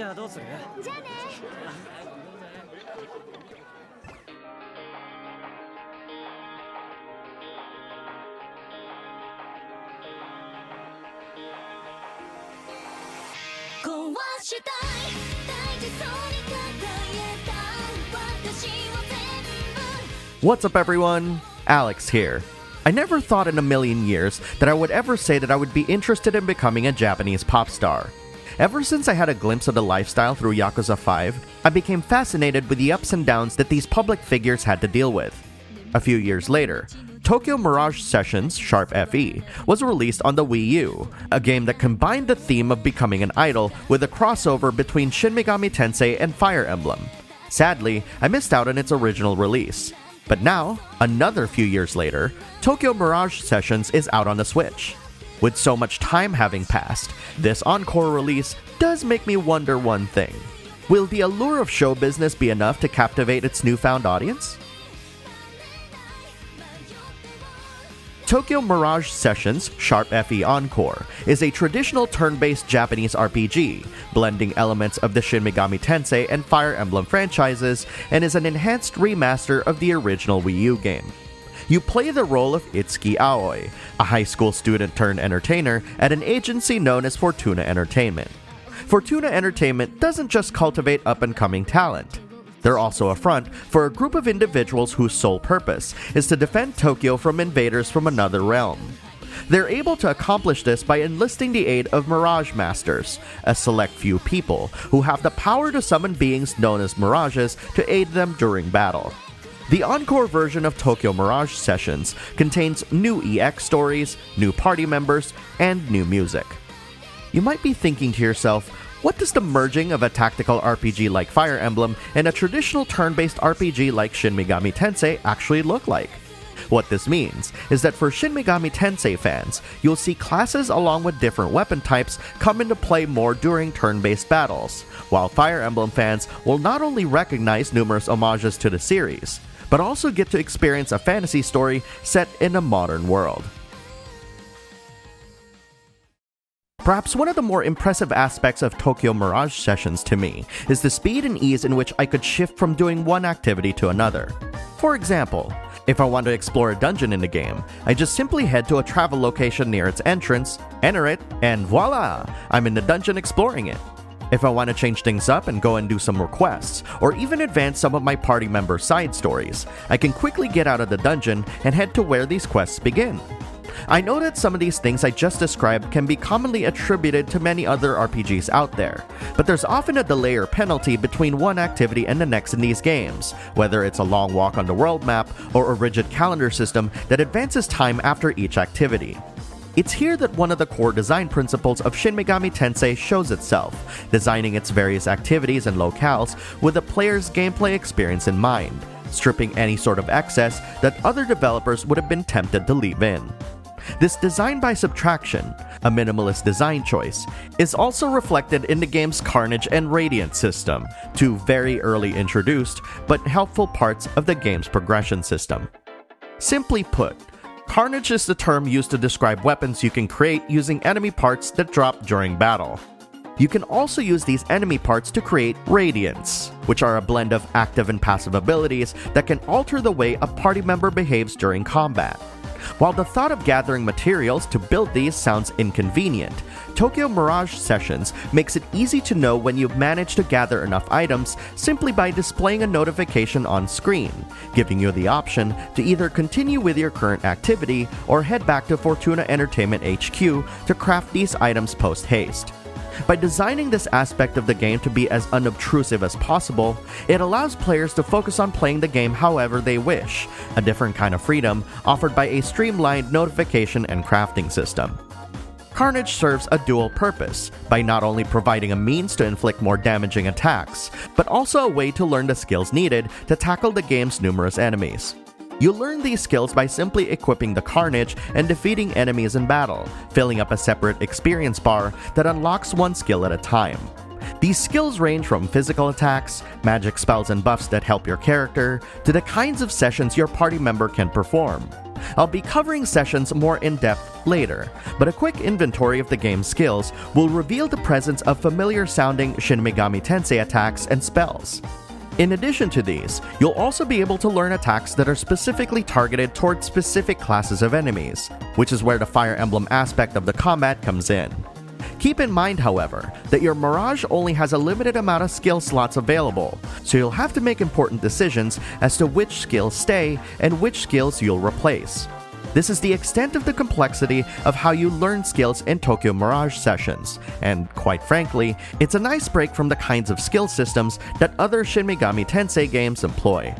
じゃあどうする？じゃあね。壊したい大事そうに抱えた私を全部 What's up, everyone? Alex here. I never thought in a million years that I would ever say that I would be interested in becoming a Japanese pop star. Ever since I had a glimpse of the lifestyle through Yakuza 5, I became fascinated with the ups and downs that these public figures had to deal with. A few years later, Tokyo Mirage Sessions FE was released on the Wii U, a game that combined the theme of becoming an idol with a crossover between Shin Megami Tensei and Fire Emblem. Sadly, I missed out on its original release. But now, another few years later, Tokyo Mirage Sessions is out on the Switch. With so much time having passed, this Encore release does make me wonder one thing. Will the allure of show business be enough to captivate its newfound audience? Tokyo Mirage Sessions FE Encore is a traditional turn-based Japanese RPG, blending elements of the Shin Megami Tensei and Fire Emblem franchises, and is an enhanced remaster of the original Wii U game. You play the role of Itsuki Aoi, a high school student turned entertainer at an agency known as Fortuna Entertainment. Fortuna Entertainment doesn't just cultivate up-and-coming talent. They're also a front for a group of individuals whose sole purpose is to defend Tokyo from invaders from another realm. They're able to accomplish this by enlisting the aid of Mirage Masters, a select few people who have the power to summon beings known as Mirages to aid them during battle. The Encore version of Tokyo Mirage Sessions contains new EX stories, new party members, and new music. You might be thinking to yourself, what does the merging of a tactical RPG like Fire Emblem and a traditional turn-based RPG like Shin Megami Tensei actually look like? What this means is that for Shin Megami Tensei fans, you'll see classes along with different weapon types come into play more during turn-based battles, while Fire Emblem fans will not only recognize numerous homages to the series, but also get to experience a fantasy story set in a modern world. Perhaps one of the more impressive aspects of Tokyo Mirage Sessions to me is the speed and ease in which I could shift from doing one activity to another. For example, if I want to explore a dungeon in the game, I just simply head to a travel location near its entrance, enter it, and voila! I'm in the dungeon exploring it. If I want to change things up and go and do some more quests, or even advance some of my party members' side stories, I can quickly get out of the dungeon and head to where these quests begin. I know that some of these things I just described can be commonly attributed to many other RPGs out there, but there's often a delay or penalty between one activity and the next in these games, whether it's a long walk on the world map or a rigid calendar system that advances time after each activity. It's here that one of the core design principles of Shin Megami Tensei shows itself, designing its various activities and locales with the player's gameplay experience in mind, stripping any sort of excess that other developers would have been tempted to leave in. This design by subtraction, a minimalist design choice, is also reflected in the game's Carnage and Radiant system, two very early introduced but helpful parts of the game's progression system. Simply put, Carnage is the term used to describe weapons you can create using enemy parts that drop during battle. You can also use these enemy parts to create Radiants, which are a blend of active and passive abilities that can alter the way a party member behaves during combat. While the thought of gathering materials to build these sounds inconvenient, Tokyo Mirage Sessions makes it easy to know when you've managed to gather enough items simply by displaying a notification on screen, giving you the option to either continue with your current activity or head back to Fortuna Entertainment HQ to craft these items post-haste. By designing this aspect of the game to be as unobtrusive as possible, it allows players to focus on playing the game however they wish, a different kind of freedom offered by a streamlined notification and crafting system. Carnage serves a dual purpose, by not only providing a means to inflict more damaging attacks, but also a way to learn the skills needed to tackle the game's numerous enemies. You learn these skills by simply equipping the Carnage and defeating enemies in battle, filling up a separate experience bar that unlocks one skill at a time. These skills range from physical attacks, magic spells and buffs that help your character, to the kinds of sessions your party member can perform. I'll be covering sessions more in depth later, but a quick inventory of the game's skills will reveal the presence of familiar-sounding Shin Megami Tensei attacks and spells. In addition to these, you'll also be able to learn attacks that are specifically targeted towards specific classes of enemies, which is where the Fire Emblem aspect of the combat comes in. Keep in mind, however, that your Mirage only has a limited amount of skill slots available, so you'll have to make important decisions as to which skills stay and which skills you'll replace. This is the extent of the complexity of how you learn skills in Tokyo Mirage Sessions, and quite frankly, it's a nice break from the kinds of skill systems that other Shin Megami Tensei games employ.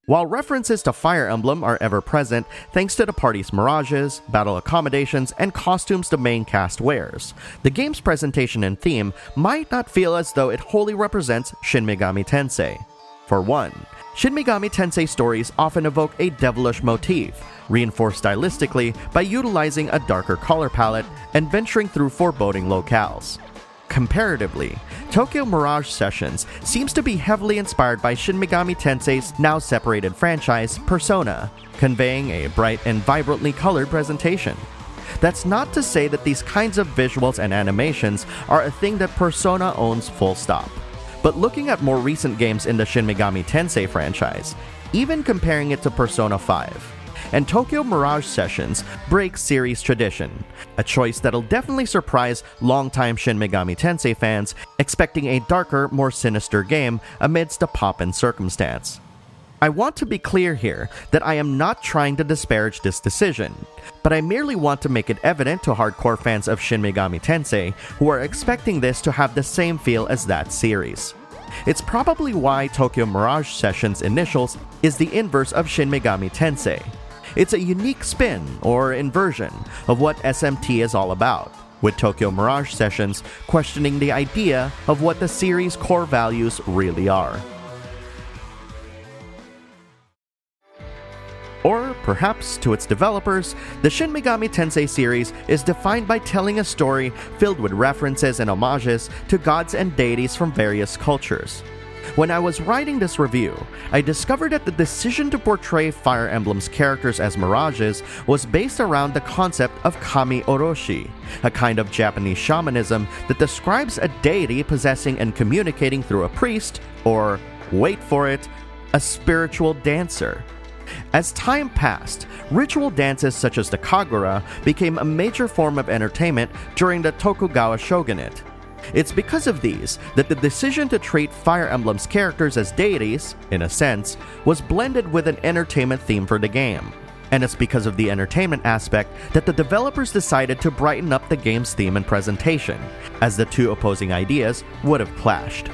While references to Fire Emblem are ever present thanks to the party's mirages, battle accommodations, and costumes the main cast wears, the game's presentation and theme might not feel as though it wholly represents Shin Megami Tensei. For one, Shin Megami Tensei stories often evoke a devilish motif, reinforced stylistically by utilizing a darker color palette and venturing through foreboding locales. Comparatively, Tokyo Mirage Sessions seems to be heavily inspired by Shin Megami Tensei's now separated franchise, Persona, conveying a bright and vibrantly colored presentation. That's not to say that these kinds of visuals and animations are a thing that Persona owns full stop. But looking at more recent games in the Shin Megami Tensei franchise, even comparing it to Persona 5, and Tokyo Mirage Sessions breaks series tradition, a choice that'll definitely surprise longtime Shin Megami Tensei fans expecting a darker, more sinister game amidst a pop and circumstance. I want to be clear here that I am not trying to disparage this decision, but I merely want to make it evident to hardcore fans of Shin Megami Tensei who are expecting this to have the same feel as that series. It's probably why Tokyo Mirage Sessions' initials is the inverse of Shin Megami Tensei. It's a unique spin, or inversion, of what SMT is all about, with Tokyo Mirage Sessions questioning the idea of what the series' core values really are. Or, perhaps, to its developers, the Shin Megami Tensei series is defined by telling a story filled with references and homages to gods and deities from various cultures. When I was writing this review, I discovered that the decision to portray Fire Emblem's characters as mirages was based around the concept of kami oroshi, a kind of Japanese shamanism that describes a deity possessing and communicating through a priest, or, wait for it, a spiritual dancer. As time passed, ritual dances such as the Kagura became a major form of entertainment during the Tokugawa shogunate. It's because of these that the decision to treat Fire Emblem's characters as deities, in a sense, was blended with an entertainment theme for the game. And it's because of the entertainment aspect that the developers decided to brighten up the game's theme and presentation, as the two opposing ideas would have clashed.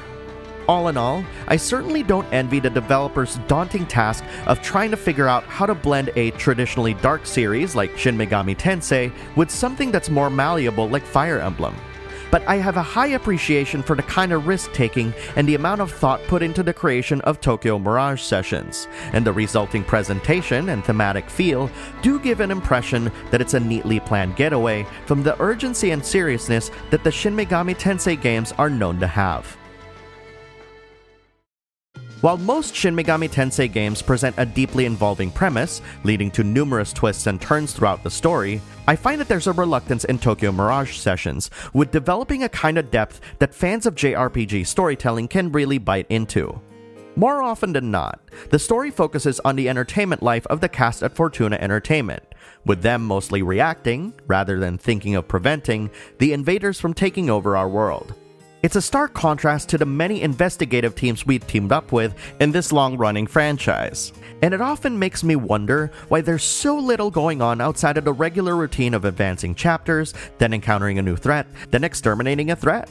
All in all, I certainly don't envy the developers' daunting task of trying to figure out how to blend a traditionally dark series like Shin Megami Tensei with something that's more malleable like Fire Emblem. But I have a high appreciation for the kind of risk-taking and the amount of thought put into the creation of Tokyo Mirage Sessions, and the resulting presentation and thematic feel do give an impression that it's a neatly planned getaway from the urgency and seriousness that the Shin Megami Tensei games are known to have. While most Shin Megami Tensei games present a deeply involving premise, leading to numerous twists and turns throughout the story, I find that there's a reluctance in Tokyo Mirage Sessions with developing a kind of depth that fans of JRPG storytelling can really bite into. More often than not, the story focuses on the entertainment life of the cast at Fortuna Entertainment, with them mostly reacting, rather than thinking of preventing, the invaders from taking over our world. It's a stark contrast to the many investigative teams we've teamed up with in this long-running franchise, and it often makes me wonder why there's so little going on outside of the regular routine of advancing chapters, then encountering a new threat, then exterminating a threat.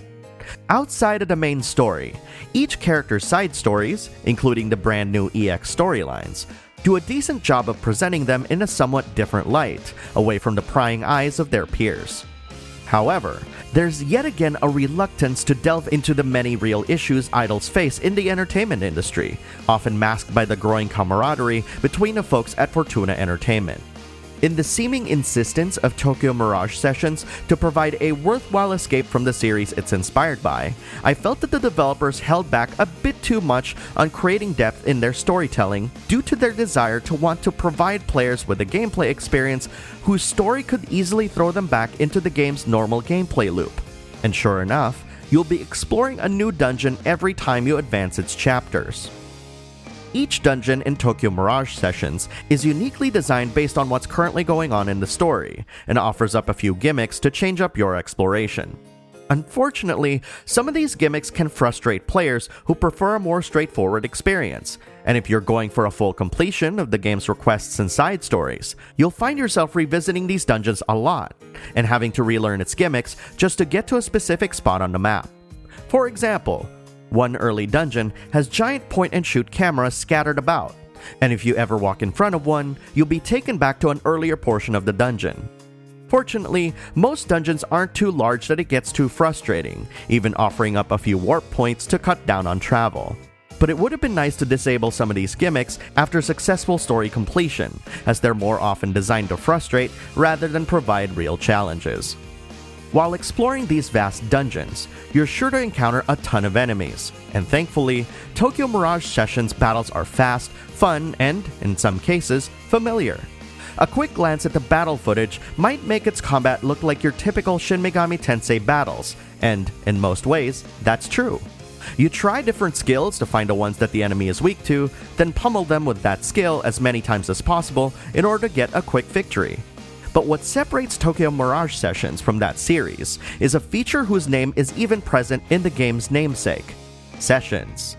Outside of the main story, each character's side stories, including the brand new EX storylines, do a decent job of presenting them in a somewhat different light, away from the prying eyes of their peers. However, there's yet again a reluctance to delve into the many real issues idols face in the entertainment industry, often masked by the growing camaraderie between the folks at Fortuna Entertainment. In the seeming insistence of Tokyo Mirage Sessions to provide a worthwhile escape from the series it's inspired by, I felt that the developers held back a bit too much on creating depth in their storytelling due to their desire to want to provide players with a gameplay experience whose story could easily throw them back into the game's normal gameplay loop. And sure enough, you'll be exploring a new dungeon every time you advance its chapters. Each dungeon in Tokyo Mirage Sessions is uniquely designed based on what's currently going on in the story, and offers up a few gimmicks to change up your exploration. Unfortunately, some of these gimmicks can frustrate players who prefer a more straightforward experience, and if you're going for a full completion of the game's requests and side stories, you'll find yourself revisiting these dungeons a lot, and having to relearn its gimmicks just to get to a specific spot on the map. For example, one early dungeon has giant point-and-shoot cameras scattered about, and if you ever walk in front of one, you'll be taken back to an earlier portion of the dungeon. Fortunately, most dungeons aren't too large that it gets too frustrating, even offering up a few warp points to cut down on travel. But it would have been nice to disable some of these gimmicks after successful story completion, as they're more often designed to frustrate rather than provide real challenges. While exploring these vast dungeons, you're sure to encounter a ton of enemies, and thankfully, Tokyo Mirage Sessions battles are fast, fun, and, in some cases, familiar. A quick glance at the battle footage might make its combat look like your typical Shin Megami Tensei battles, and, in most ways, that's true. You try different skills to find the ones that the enemy is weak to, then pummel them with that skill as many times as possible in order to get a quick victory. But what separates Tokyo Mirage Sessions from that series is a feature whose name is even present in the game's namesake: Sessions.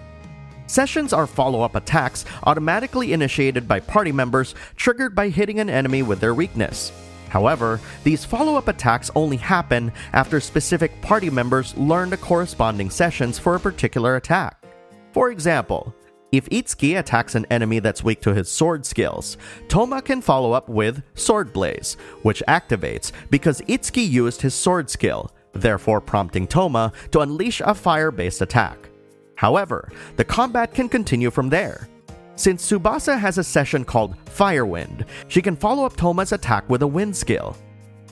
Sessions are follow-up attacks automatically initiated by party members triggered by hitting an enemy with their weakness. However, these follow-up attacks only happen after specific party members learn the corresponding sessions for a particular attack. For example, if Itsuki attacks an enemy that's weak to his sword skills, Toma can follow up with Sword Blaze, which activates because Itsuki used his sword skill, therefore prompting Toma to unleash a fire-based attack. However, the combat can continue from there. Since Tsubasa has a session called Firewind, she can follow up Toma's attack with a wind skill.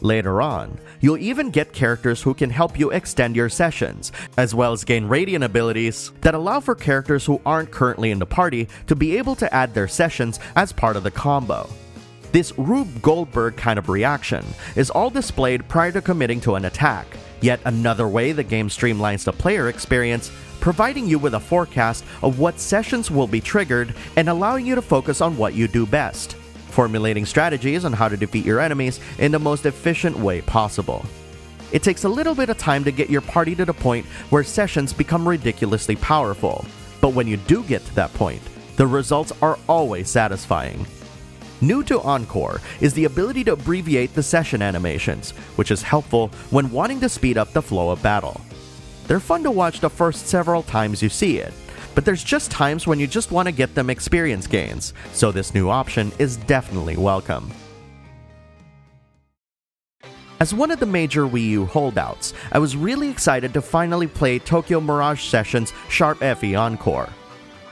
Later on, you'll even get characters who can help you extend your sessions, as well as gain Radiant abilities that allow for characters who aren't currently in the party to be able to add their sessions as part of the combo. This Rube Goldberg kind of reaction is all displayed prior to committing to an attack, yet another way the game streamlines the player experience, providing you with a forecast of what sessions will be triggered and allowing you to focus on what you do best, formulating strategies on how to defeat your enemies in the most efficient way possible. It takes a little bit of time to get your party to the point where sessions become ridiculously powerful, but when you do get to that point, the results are always satisfying. New to Encore is the ability to abbreviate the session animations, which is helpful when wanting to speed up the flow of battle. They're fun to watch the first several times you see it, but there's just times when you just want to get them experience gains, so this new option is definitely welcome. As one of the major Wii U holdouts, I was really excited to finally play Tokyo Mirage Sessions Sharp FE Encore.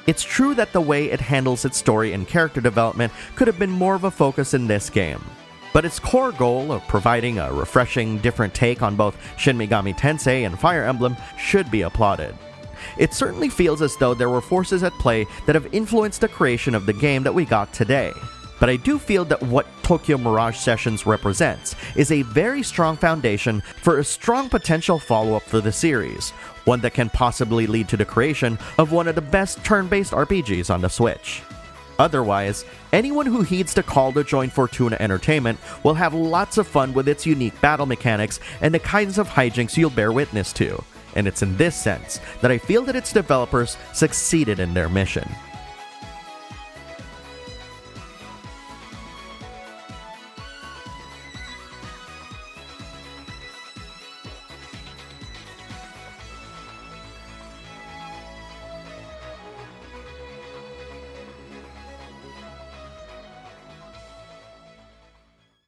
It's true that the way it handles its story and character development could have been more of a focus in this game, but its core goal of providing a refreshing, different take on both Shin Megami Tensei and Fire Emblem should be applauded. It certainly feels as though there were forces at play that have influenced the creation of the game that we got today. But I do feel that what Tokyo Mirage Sessions represents is a very strong foundation for a strong potential follow-up for the series, one that can possibly lead to the creation of one of the best turn-based RPGs on the Switch. Otherwise, anyone who heeds the call to join Fortuna Entertainment will have lots of fun with its unique battle mechanics and the kinds of hijinks you'll bear witness to, and it's in this sense that I feel that its developers succeeded in their mission.